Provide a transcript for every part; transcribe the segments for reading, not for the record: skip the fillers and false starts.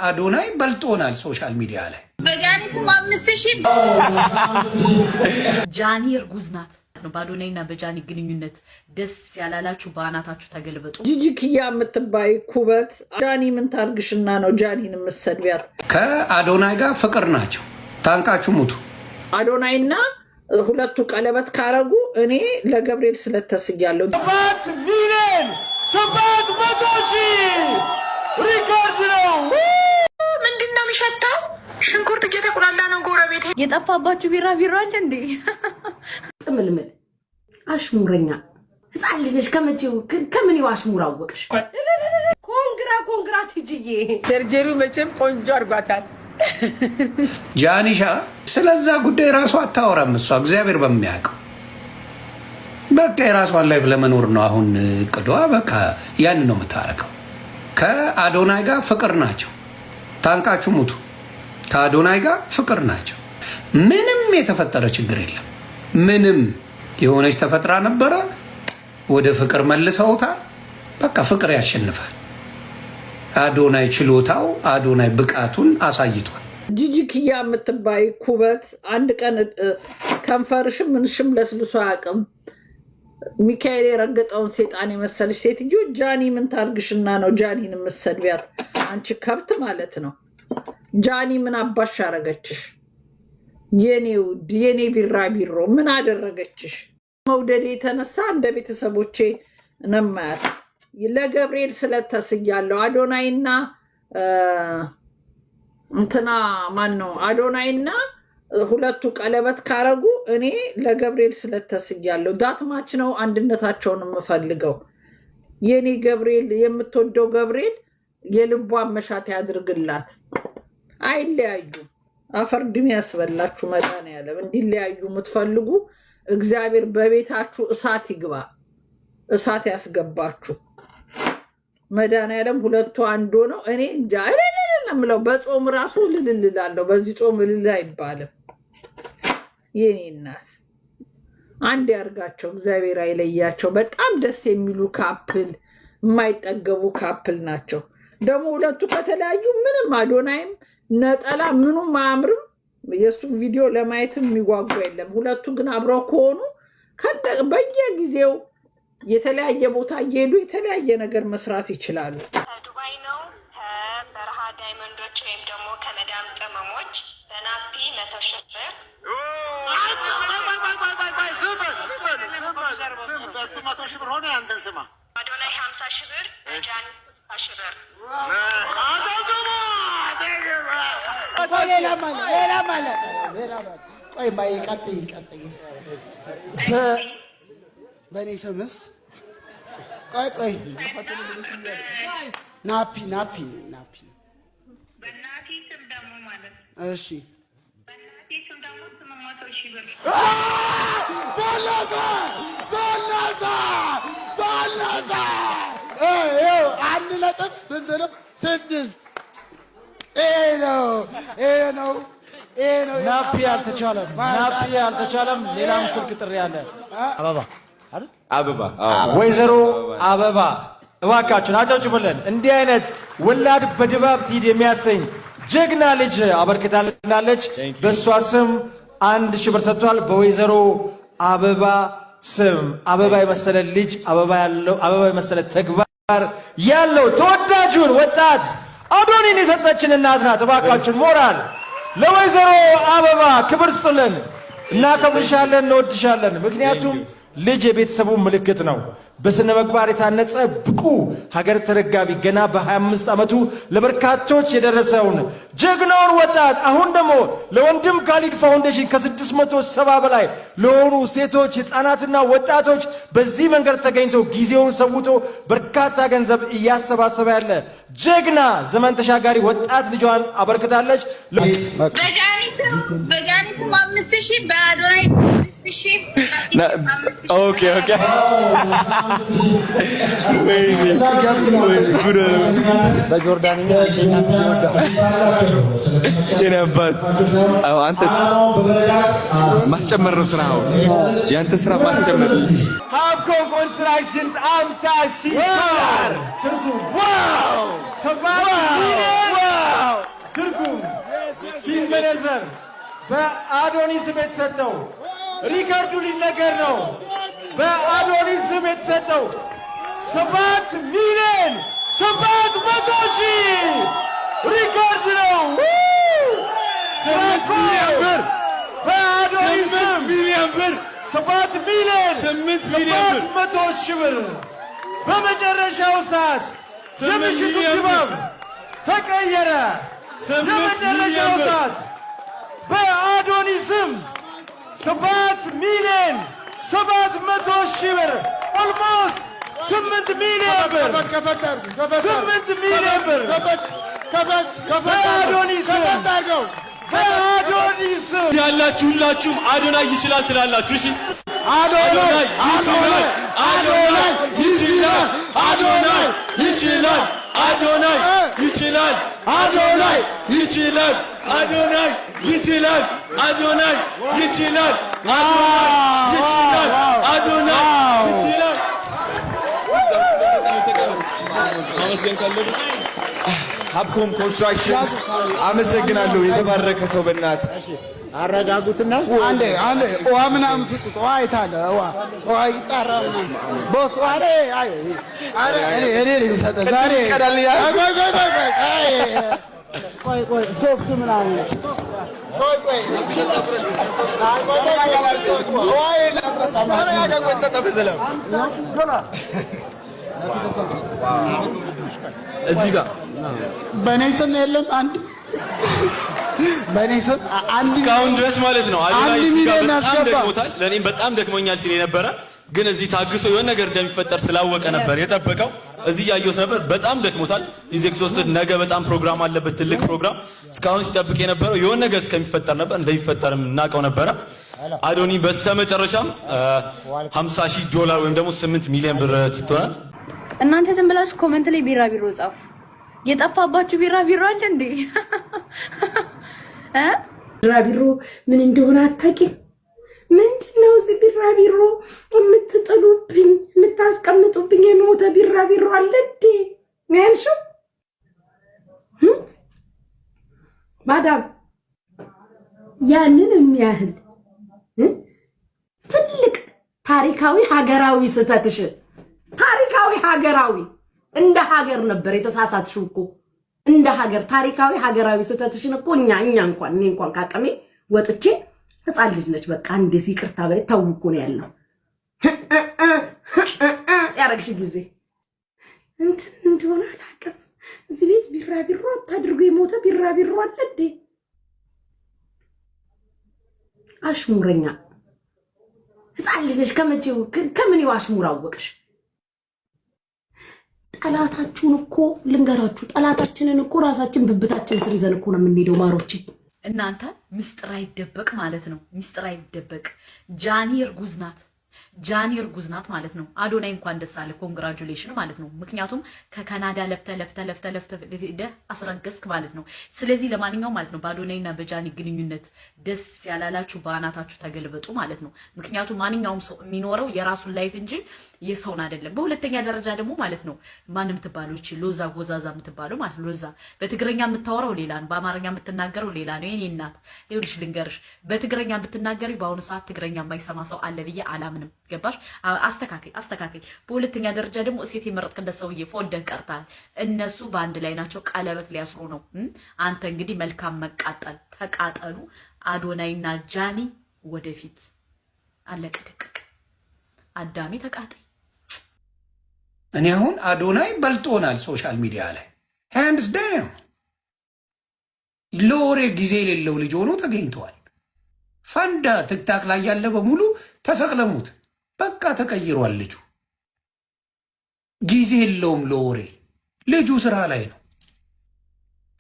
አዶናይ በልጦናል ሶሻል ሚዲያ ላይ በጃኒ ስም 5000 ጃኒ እርጉዝ ናት ነው። በአዶናይና በጃኒ ግንኙነት ደስ ያላላችሁ በአናታችሁ ተገልበጡ። ጂጂክያ የምትባይ ኩበት ጃኒ ምን ታርግሽና ነው ጃኒን የምትሰድቢያት? ከአዶናይ ጋር ፍቅር ናቸው። ታንቃችሁ ሙቱ። አዶናይና ሁለቱ ቀለበት ካረጉ እኔ ለገብርኤል ስለተስያለሁ። 7 ሚሊዮን 700,000 ሪካርድ ነው። ምንድነው የሚሸታው? ሽንኩርት እየተቆላላ ነው። ጎረቤት የጠፋባችሁ ቢራ አለ እንዴ? ጥምልምል አሽሙረኛ ህፃን ልጅ ነሽ። ከምኔው አሽሙር አወቅሽ? ኮንግራ ትጅዬ ሰርጀሪው መቼም ቆንጆ አድርጓታል። ጃኒሻ ስለዛ ጉዳይ ራሱ አታወራም። እሷ እግዚአብሔር በሚያውቀው በቃ የራሷን ላይፍ ለመኖር ነው አሁን እቅዷ። በቃ ያን ነው የምታረገው። ከአዶናይ ጋር ፍቅር ናቸው። ታንቃችሁ ሙቱ። ከአዶናይ ጋር ፍቅር ናቸው። ምንም የተፈጠረ ችግር የለም። ምንም የሆነች ተፈጥራ ነበረ፣ ወደ ፍቅር መልሰውታል። በቃ ፍቅር ያሸንፋል። አዶናይ ችሎታው፣ አዶናይ ብቃቱን አሳይቷል። ጂጂክያ የምትባይ ኩበት አንድ ቀን ከንፈርሽም ምንሽም ለስልሶ አያውቅም። ሚካኤል የረገጠውን ሴጣን የመሰልሽ ሴትዮ ጃኒ ምን ታርግሽና ነው ጃኒን የምትሰድቢያት? አንቺ ከብት ማለት ነው። ጃኒ ምን አባሽ አረገችሽ? የኔ ቢራቢሮ ምን አደረገችሽ? መውደድ የተነሳ እንደ ቤተሰቦቼ ነማያት። ለገብርኤል ስለተስያለሁ። አዶናይና እንትና ማን ነው? አዶናይና ሁለቱ ቀለበት ካረጉ እኔ ለገብርኤል ስለተስያለሁ። ዳትማች ነው አንድነታቸውን የምፈልገው። የኔ ገብርኤል የምትወደው ገብርኤል የልቧን መሻት ያድርግላት። አይለያዩ። አፈርድሜ ያስበላችሁ መድኃኒዓለም። እንዲለያዩ የምትፈልጉ እግዚአብሔር በቤታችሁ እሳት ይግባ፣ እሳት ያስገባችሁ መድኃኒዓለም። ሁለቱ አንዱ ነው። እኔ እንጃ ምለው በጾም ራሱ ልልላለሁ። በዚህ ጾም ልል አይባልም። የኔ እናት አንድ ያርጋቸው እግዚአብሔር፣ አይለያቸው። በጣም ደስ የሚሉ ካፕል፣ የማይጠገቡ ካፕል ናቸው። ደግሞ ሁለቱ ከተለያዩ ምንም አዶናይም ነጠላ ምኑም አያምርም። የእሱም ቪዲዮ ለማየትም የሚጓጓ የለም። ሁለቱ ግን አብረው ከሆኑ በየጊዜው የተለያየ ቦታ እየሄዱ የተለያየ ነገር መስራት ይችላሉ። ዱባይ ነው። ከበረሃ ዳይመንዶች ወይም ደግሞ ከመዳም ቅመሞች በናፒ 100,000 ብር በሱ 100,000 ብር ሆነ። አንተን ስማ አዶናይ 50,000 ብር፣ ጃኒ 60,000 ብር። ሌላ ማለት ቆይ ማይ ቀጥይ በእኔ ስምስ ቆይ ናፒ በእናቴ ስም ደግሞ ማለት እሺ፣ በእናቴ ስም ደግሞ 800,000 ብር። ባላዛ አንድ ነጥብ ስንት ነው? 6 ናፒ አልተቻለም። ሌላም ስልክ ጥሪ አለ። አበባ ወይዘሮ አበባ እባካችሁን አጨብጭቡልን። እንዲህ አይነት ወላድ በድባብ ትሂድ የሚያሰኝ ጀግና ልጅ አበርክታልናለች። በእሷ ስም 1,000 ብር ሰጥቷል። በወይዘሮ አበባ ስም አበባ የመሰለ ልጅ፣ አበባ የመሰለ ተግባር ያለው ተወዳጁን ወጣት አዶኒን የሰጠችን እናት ናት። እባካችሁን ሞራል ለወይዘሮ አበባ ክብር ስጡልን። እናከብርሻለን፣ እንወድሻለን። ምክንያቱም ልጅ የቤተሰቡ ምልክት ነው። በስነ ምግባር የታነጸ ብቁ ሀገር ተረጋቢ ገና በ25 ዓመቱ ለበርካቶች የደረሰውን ጀግናውን ወጣት አሁን ደግሞ ለወንድም ካሊድ ፋውንዴሽን ከ670 በላይ ለሆኑ ሴቶች፣ ህፃናትና ወጣቶች በዚህ መንገድ ተገኝተው ጊዜውን ሰውቶ በርካታ ገንዘብ እያሰባሰበ ያለ ጀግና ዘመን ተሻጋሪ ወጣት ልጇን አበርክታለች። በጃኒ ስም 5,000፣ በአዶናይ 5,000። ኦኬ በጆርዳንኛ አንተ ማስጨመር ነው ስራው። ያንተ ስራ ማስጨመር። ሀብኮ ኮንስትራክሽንስ 50,000 ዶላር። ዋው! 7 ሚሊዮን ኤሌዘር በአዶኒስ ስም የተሰጠው ሪከርዱ ሊነገር ነው። በአዶኒስ ስም የተሰጠው 7,700,000 ሪከርድ ነው። 8 ሚሊዮን ብር በአዶኒስ ስም 8 ሚሊዮን ብር 7,700,000 ብር በመጨረሻው ሰዓት የምሽቱ ድባብ ተቀየረ። የመጨረሻው ሰዓት በአዶኒስ ስም 7,700,000 ብር ኦልሞስት 8 ሚሊዮን ብር 8 ሚሊዮን ብር በአዶኒስ ስም በአዶኒስ ስም ያላችሁ ሁላችሁም አዶናይ ይችላል ትላላችሁ። እሺ አዶናይ ይችላል፣ አዶናይ ይችላል፣ አዶናይ ይችላል፣ አዶናይ ይችላል፣ አዶናይ ይችላል፣ አዶናይ ይችላል፣ አዶናይ ይችላል፣ አዶናይ ይችላል፣ አዶናይ ይችላል። ማመስገን ካለብን ሀብኮም ኮንስትራክሽንስ አመሰግናለሁ። የተባረከ ሰው በእናት አረጋጉትና አንዴ ውሃ ምናምን ስጡት። ውሃ የታለ? ውሃ ይጣራ ምናምን ቦስ አሬ እኔ ልሰጠ ዛሬ ቆይ ሶፍት ምናምን እዚህ ጋር በእኔ ስም የለም አንድ በእኔ ስም አንድ እስካሁን ድረስ ማለት ነው። አዶናይ እዚህ ጋር በጣም ያስገባ ደክሞታል። ለእኔም በጣም ደክሞኛል ሲል የነበረ ግን እዚህ ታግሶ የሆነ ነገር እንደሚፈጠር ስላወቀ ነበር የጠበቀው። እዚህ ያየሁት ነበር። በጣም ደክሞታል። ኢዝ ኤግዞስትድ። ነገ በጣም ፕሮግራም አለበት፣ ትልቅ ፕሮግራም። እስካሁን ሲጠብቅ የነበረው የሆነ ነገር እስከሚፈጠር ነበር። እንደሚፈጠርም እናውቀው ነበረ። አዶኒ በስተመጨረሻም $50,000 ወይም ደግሞ 8 ሚሊዮን ብር ስትሆናል። እናንተ ዝም ብላችሁ ኮመንት ላይ ቢራቢሮ ጻፉ። የጠፋባችሁ ቢራቢሮ አለ እንዴ? ቢራቢሮ ምን እንደሆነ አታውቂም? ምንድነው እዚህ ቢራቢሮ የምትጥሉብኝ የምታስቀምጡብኝ? የሞተ ቢራቢሮ አለ እንዴ ያልሽው? ማዳም ያንን የሚያህል ትልቅ ታሪካዊ ሀገራዊ ስህተትሽ ታሪካዊ ሀገራዊ እንደ ሀገር ነበር የተሳሳትሽው እኮ እንደ ሀገር ታሪካዊ ሀገራዊ ስህተትሽን እኮ እኔ እንኳን ካቀሜ ወጥቼ ህፃን ልጅ ነች በቃ እንደዚህ ይቅርታ በይ ተው እኮ ነው ያለው ያረግሽ ጊዜ እንትን እንደሆነ አላውቅም። እዚህ ቤት ቢራቢሮ አታድርጉ። የሞተ ቢራቢሮ አለ እንዴ? አሽሙረኛ ህፃን ልጅ ነች። ከምን አሽሙር አወቅሽ? ጠላታችሁን እኮ ልንገራችሁ፣ ጠላታችንን እኮ ራሳችን ብብታችን ስር ይዘን እኮ ነው የምንሄደው ማሮቼ። እናንተ ሚስጥር አይደበቅ ማለት ነው። ሚስጥር አይደበቅ። ጃኒ እርጉዝ ናት። ጃኒ እርጉዝ ናት ማለት ነው። አዶናይ እንኳን ደስ አለ፣ ኮንግራጁሌሽን ማለት ነው። ምክንያቱም ከካናዳ ለፍተ አስረገዝክ ማለት ነው። ስለዚህ ለማንኛውም ማለት ነው በአዶናይና በጃኒ ግንኙነት ደስ ያላላችሁ በአናታችሁ ተገልበጡ ማለት ነው። ምክንያቱም ማንኛውም ሰው የሚኖረው የራሱን ላይፍ እንጂ የሰውን አይደለም። በሁለተኛ ደረጃ ደግሞ ማለት ነው ማንም ትባሉ እቺ ሎዛ ጎዛዛ የምትባለው ማለት ነው። ሎዛ በትግረኛ የምታወራው ሌላ ነው፣ በአማርኛ የምትናገረው ሌላ ነው። የኔ እናት ይኸውልሽ ልንገርሽ፣ በትግረኛ ብትናገሪ በአሁኑ ሰዓት ትግረኛ የማይሰማ ሰው አለ ብዬ አላምንም። ገባሽ? አስተካክል። በሁለተኛ ደረጃ ደግሞ እሴት የመረጥክለት ሰውዬ ፎደህ ቀርታል። እነሱ በአንድ ላይ ናቸው፣ ቀለበት ሊያስሩ ነው። አንተ እንግዲህ መልካም መቃጠል፣ ተቃጠሉ። አዶናይና ጃኒ ወደፊት። አለቀ ደቀቀ። አዳሚ ተቃጠል። እኔ አሁን አዶናይ በልጦናል ሶሻል ሚዲያ ላይ ሃንድስ ዳውን። ለወሬ ጊዜ የሌለው ልጅ ሆኖ ተገኝተዋል። ፈንዳ ትክታክ ላይ ያለ በሙሉ ተሰቅለሙት። በቃ ተቀይሯል ልጁ። ጊዜ የለውም ለወሬ። ልጁ ስራ ላይ ነው።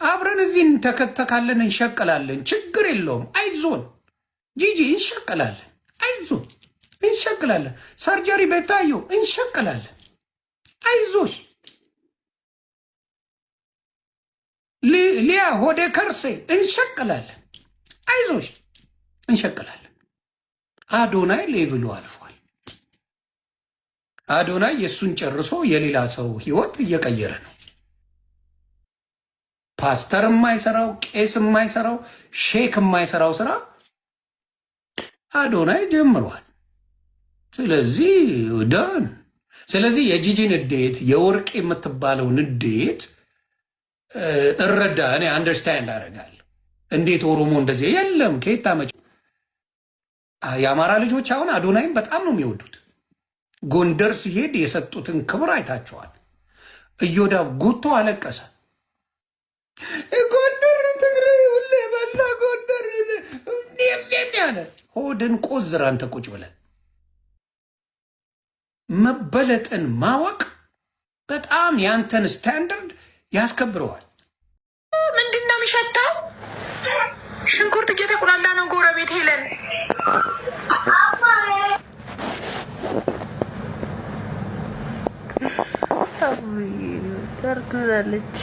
አብረን እዚህ እንተከተካለን፣ እንሸቀላለን። ችግር የለውም። አይዞን ጂጂ፣ እንሸቀላለን። አይዞን እንሸቅላለን። ሰርጀሪ ቤታየው እንሸቅላለን። አይዞሽ ሊያ ሆዴ ከርሴ እንሸቅላለን። አይዞሽ እንሸቅላለን። አዶናይ ሌቭሉ አልፏል። አዶናይ የእሱን ጨርሶ የሌላ ሰው ህይወት እየቀየረ ነው። ፓስተር የማይሰራው ቄስ የማይሰራው ሼክ የማይሰራው ስራ አዶናይ ጀምሯል። ስለዚህ ዳን ስለዚህ የጂጂን ንዴት የወርቅ የምትባለው ንዴት እረዳ እኔ አንደርስታንድ አደርጋለሁ። እንዴት ኦሮሞ እንደዚህ የለም ከየት አመጭ የአማራ ልጆች አሁን አዶናይን በጣም ነው የሚወዱት። ጎንደር ሲሄድ የሰጡትን ክብር አይታቸዋል። እዮዳብ ጉቶ አለቀሰ። ጎንደር ትግሬ ሁሌ በላ ጎንደር ያለ ሆድን ቆዝር አንተ ቁጭ ብለን መበለጥን ማወቅ በጣም ያንተን ስታንዳርድ ያስከብረዋል። ምንድን ነው የሚሸተው? ሽንኩርት እየተቆላላ ነው። ጎረቤት ሄለን ታርግዛለች።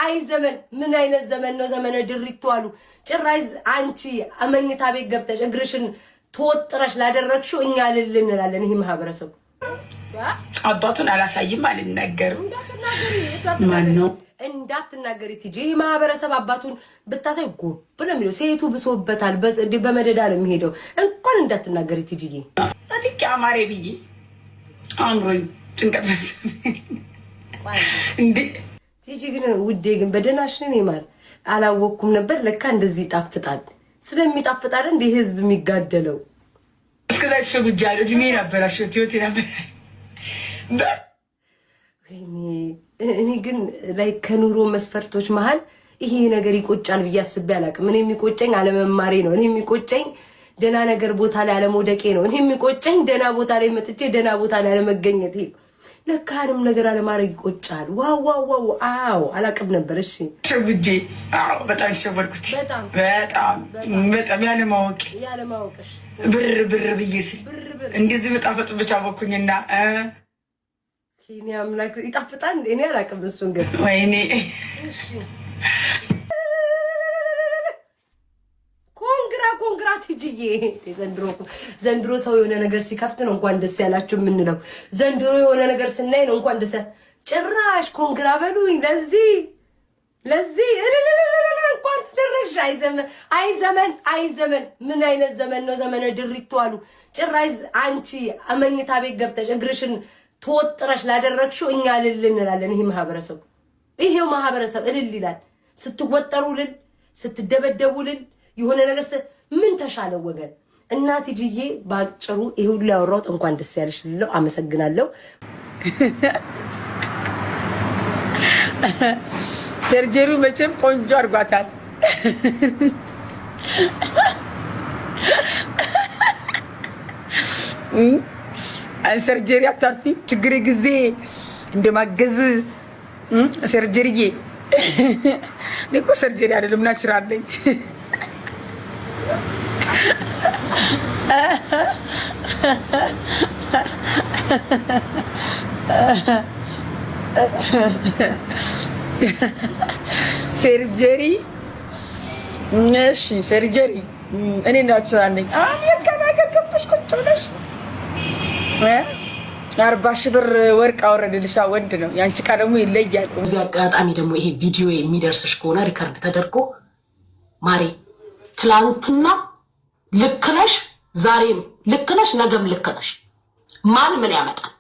አይ ዘመን ምን አይነት ዘመን ነው? ዘመነ ድሪቱ አሉ። ጭራሽ አንቺ አመኝታ ቤት ገብተሽ እግርሽን ተወጥረሽ ላደረግሽው እኛ ልል እንላለን። ይሄ ማህበረሰብ አባቱን አላሳይም አልናገርም። ማን ነው እንዳትናገሪ ትጂ። ይሄ ማህበረሰብ አባቱን ብታሳይ ጎብ ብሎ የሚለው ሴቱ ብሶበታል። በመደዳ ነው የሚሄደው። እንኳን እንዳትናገሪ ትጂ። ታዲያ አማሬ ብዬ አምሮኝ ጭንቀት እንዴ ትጂ። ግን ውዴ ግን በደናሽ ነኝ ማር አላወኩም ነበር። ለካ እንደዚህ ይጣፍጣል። ስለሚጣፍጣል እንደ ህዝብ የሚጋደለው እስከዛ ተሸጉጃለሁ። እድሜ ነበር አሽቲዮት ነበር። እኔ ግን ላይ ከኑሮ መስፈርቶች መሃል ይሄ ነገር ይቆጫል ብዬ አስቤ አላውቅም። እኔ የሚቆጨኝ አለመማሬ ነው። እኔ የሚቆጨኝ ደና ነገር ቦታ ላይ አለመውደቄ ነው። እኔ የሚቆጨኝ ደና ቦታ ላይ መጥቼ ደና ቦታ ላይ አለመገኘቴ። ለካንም ነገር አለማድረግ ይቆጫል። ዋው ዋው ዋው! አዎ አላውቅም ነበር። እሺ ሸጉጄ አዎ በጣም ሸወርኩት። በጣም ያለማወቅሽ ብር ብዬ ሲል እንደዚህ በጣፈጥ ብቻ በኩኝና እኔ አምላክ ይጣፍጣል። እኔ አላውቅም እሱን ግን ወይኔ ኮንግራ ትጂዬ። ዘንድሮ ሰው የሆነ ነገር ሲከፍት ነው እንኳን ደስ ያላችሁ የምንለው። ዘንድሮ የሆነ ነገር ስናይ ነው እንኳን ደስ ጭራሽ ኮንግራ በሉኝ። ለዚህ እንኳን ደረሽ። አይ ዘመን ምን አይነት ዘመን ነው? ዘመነ ድሪቱ አሉ። ጭራሽ አንቺ አመኝታ ቤት ገብተሽ እግርሽን ተወጥረሽ ላደረግሽው እኛ ልል እንላለን። ይሄው ማህበረሰብ እልል ይላል። ስትወጠሩ ልል፣ ስትደበደቡ ልል፣ የሆነ ነገር ምን ተሻለው ወገን? እናት ጂዬ ባጭሩ ይሄ ሁሉ ያወራሁት እንኳን ደስ ያለሽ ልለው አመሰግናለሁ። ሰርጀሪው መቼም ቆንጆ አድርጓታል። ሰርጀሪ አታርፊ ችግር ጊዜ እንደማገዝ ሰርጀሪዬ እኮ ሰርጀሪ አይደለም ናቹራል ነኝ። ሰርጀሪ እሺ ሰርጀሪ እኔ ናቹራል ነኝ። አሜሪካ ነገር ገብተሽ ቁጭ ብለሽ 40 ሺህ ብር ወርቅ አወረድልሻ። ወንድ ነው ያንቺ ቃ ደግሞ ይለያል። እዚህ አጋጣሚ ደግሞ ይሄ ቪዲዮ የሚደርስሽ ከሆነ ሪከርድ ተደርጎ ማሬ ትላንትና ልክ ነሽ፣ ዛሬም ልክ ነሽ፣ ነገም ልክ ነሽ። ማን ምን ያመጣል?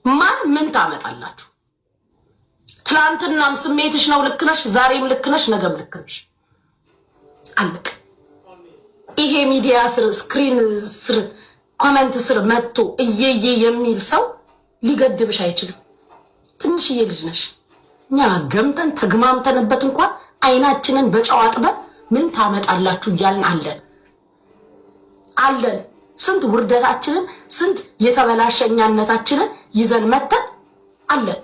ማን ምን ታመጣላችሁ? ትላንትናም ስሜትሽ ነው ልክ ነሽ፣ ዛሬም ልክ ነሽ፣ ነገም ልክ ነሽ። አለቅ። ይሄ ሚዲያ ስር ስክሪን ስር ኮሜንት ስር መጥቶ እየየ የሚል ሰው ሊገድብሽ አይችልም። ትንሽዬ ልጅ ነሽ። እኛ ገምተን ተግማምተንበት እንኳን አይናችንን በጨው አጥበን ምን ታመጣላችሁ እያልን አለን። ስንት ውርደታችንን ስንት የተበላሸኛነታችንን ይዘን መተን አለን።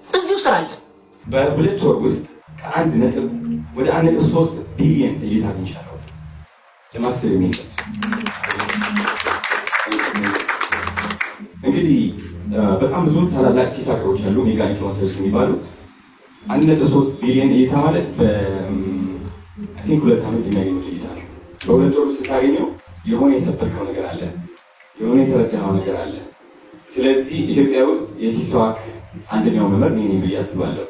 እዚሁ ስራ አለን። በሁለት ወር ውስጥ ከአንድ ነጥብ ወደ 1.3 ቢሊዮን እይታ አግኝቻለሁ። ለማሰብ የሚሄድ እንግዲህ በጣም ብዙ ታላላቅ ቲክቶከሮች አሉ፣ ሜጋ ኢንፍሉዌንሰርስ የሚባሉ 1.3 ቢሊዮን እይታ ማለት በአይ 2 ዓመት የሚያገኙት እይታ ነው። በሁለት ወር ውስጥ ስታገኘው የሆነ የሰበርከው ነገር አለ፣ የሆነ የተረዳኸው ነገር አለ። ስለዚህ ኢትዮጵያ ውስጥ የቲክቶክ አንደኛው መምህር እኔ ነኝ ብዬ አስባለሁ።